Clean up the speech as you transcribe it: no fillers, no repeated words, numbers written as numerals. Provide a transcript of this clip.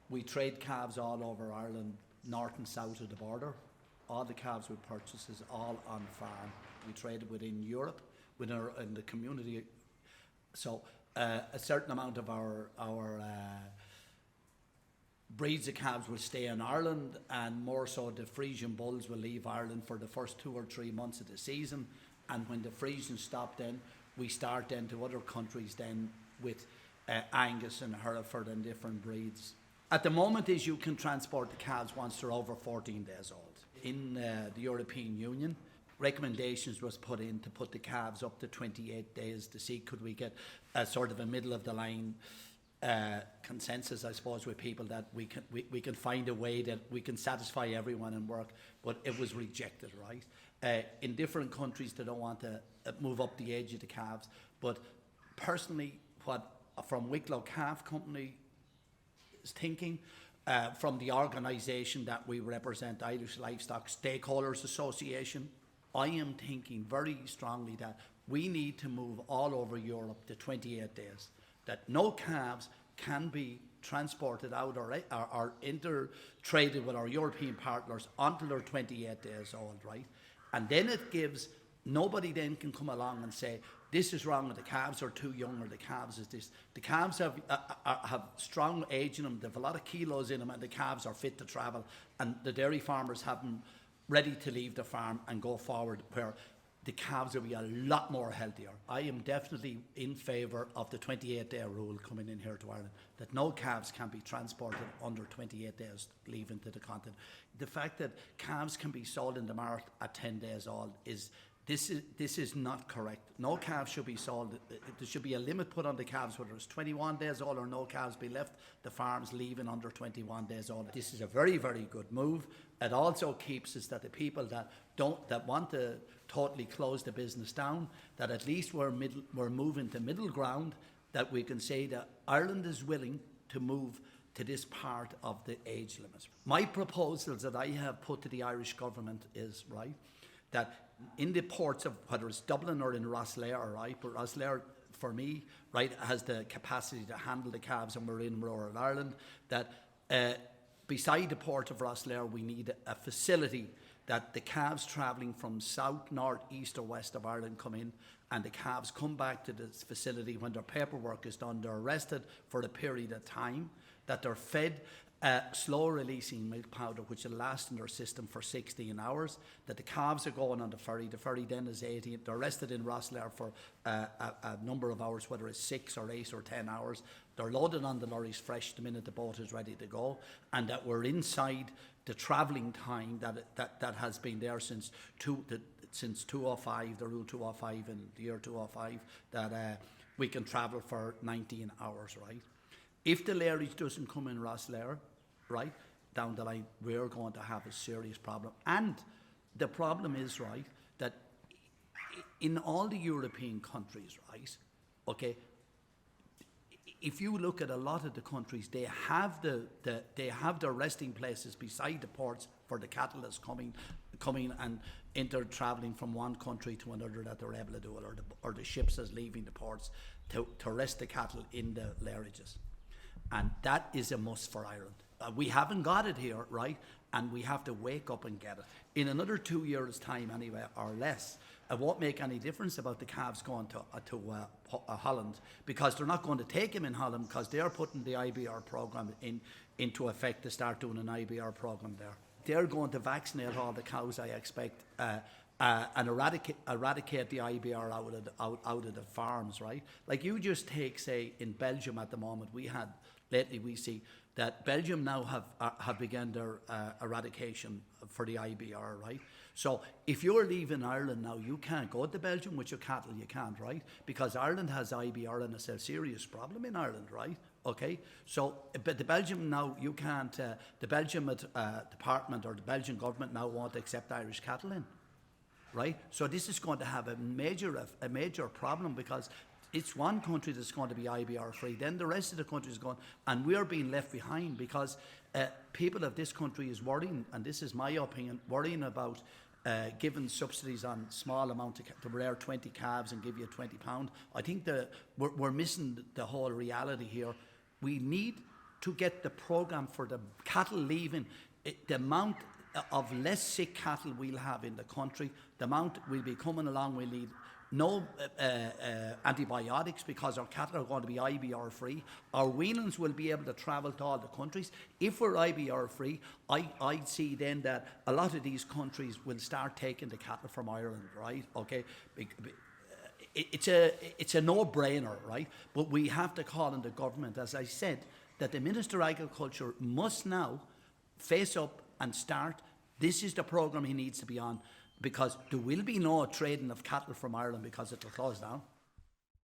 We trade calves all over Ireland, north and south of the border. All the calves we purchase is all on farm. We trade it within Europe, in the community. So a certain amount of our breeds of calves will stay in Ireland, and more so the Frisian bulls will leave Ireland for the first 2 or 3 months of the season. And when the Frisians stop, then we start then to other countries then with Angus and Hereford and different breeds. At the moment is you can transport the calves once they're over 14 days old. In the European Union, recommendations was put in to put the calves up to 28 days to see could we get a sort of a middle of the line consensus, I suppose, with people that we can find a way that we can satisfy everyone and work, but it was rejected, right? In different countries they don't want to move up the age of the calves, but personally what from Wicklow Calf Company is thinking, from the organisation that we represent, Irish Livestock Stakeholders Association, I am thinking very strongly that we need to move all over Europe to 28 days, that no calves can be transported out or inter-traded with our European partners until they're 28 days old, right? And then it gives, nobody then can come along and say, this is wrong, or the calves are too young, or the calves is this. The calves have strong age in them, they have a lot of kilos in them, and the calves are fit to travel, and the dairy farmers have them ready to leave the farm and go forward, where the calves will be a lot more healthier. I am definitely in favour of the 28-day rule coming in here to Ireland, that no calves can be transported under 28 days leaving to the continent. The fact that calves can be sold in the market at 10 days old is this is not correct. No calves should be sold. There should be a limit put on the calves, whether it's 21 days old or no calves be left the farms leaving under 21 days old. This is a very, very good move. It also keeps us that the people that want to totally close the business down, that at least we're moving to middle ground, that we can say that Ireland is willing to move to this part of the age limit. My proposals that I have put to the Irish government is, right, that in the ports of, whether it's Dublin or in Rosslare, right, but Rosslare for me, right, has the capacity to handle the calves, and we're in rural Ireland, that beside the port of Rosslare we need a facility that the calves travelling from south, north, east or west of Ireland come in, and the calves come back to this facility. When their paperwork is done, they're arrested for a period of time, that they're fed slow releasing milk powder which will last in their system for 16 hours, that the calves are going on the ferry then is 18, they're rested in Rosslare for a number of hours, whether it's 6 or 8 or 10 hours, they're loaded on the lorries fresh the minute the boat is ready to go, and that we're inside the travelling time that has been there since 205, the rule 205 in the year 205, that we can travel for 19 hours, right? If the lairage doesn't come in Rosslare, right, down the line, we're going to have a serious problem. And the problem is, right, that in all the European countries, right, okay, if you look at a lot of the countries, they have they have their resting places beside the ports for the cattle that's coming and travelling from one country to another, that they're able to do it, or the ships that's leaving the ports to rest the cattle in the lairages. And that is a must for Ireland. We haven't got it here, right? And we have to wake up and get it. In another 2 years' time, anyway, or less, it won't make any difference about the calves going to Holland, because they're not going to take them in Holland, because they're putting the IBR programme into effect to start doing an IBR programme there. They're going to vaccinate all the cows, I expect, and eradicate the IBR out of the farms, right? Like you just take, say, in Belgium at the moment, lately we see that Belgium now have begun their eradication for the IBR, right? So if you're leaving Ireland now, you can't go to Belgium with your cattle, you can't, right? Because Ireland has IBR and it's a serious problem in Ireland, right? Okay, so, but the Belgium now, you can't, the Belgium department or the Belgian government now won't accept Irish cattle in, right? So this is going to have a major problem, because it's one country that's going to be IBR free, then the rest of the country is going, and we're being left behind, because people of this country is worrying, and this is my opinion, worrying about giving subsidies on small amount to rear 20 calves and give you £20. I think we're missing the whole reality here. We need to get the programme for the cattle leaving, the amount of less sick cattle we'll have in the country, the amount we'll be coming along, we'll need no antibiotics because our cattle are going to be IBR free. Our weanlings will be able to travel to all the countries. If we're IBR free, I'd see then that a lot of these countries will start taking the cattle from Ireland, right? Okay, it's a no-brainer, right? But we have to call on the government, as I said, that the Minister of Agriculture must now face up and start. This is the programme he needs to be on, because there will be no trading of cattle from Ireland because it will close down.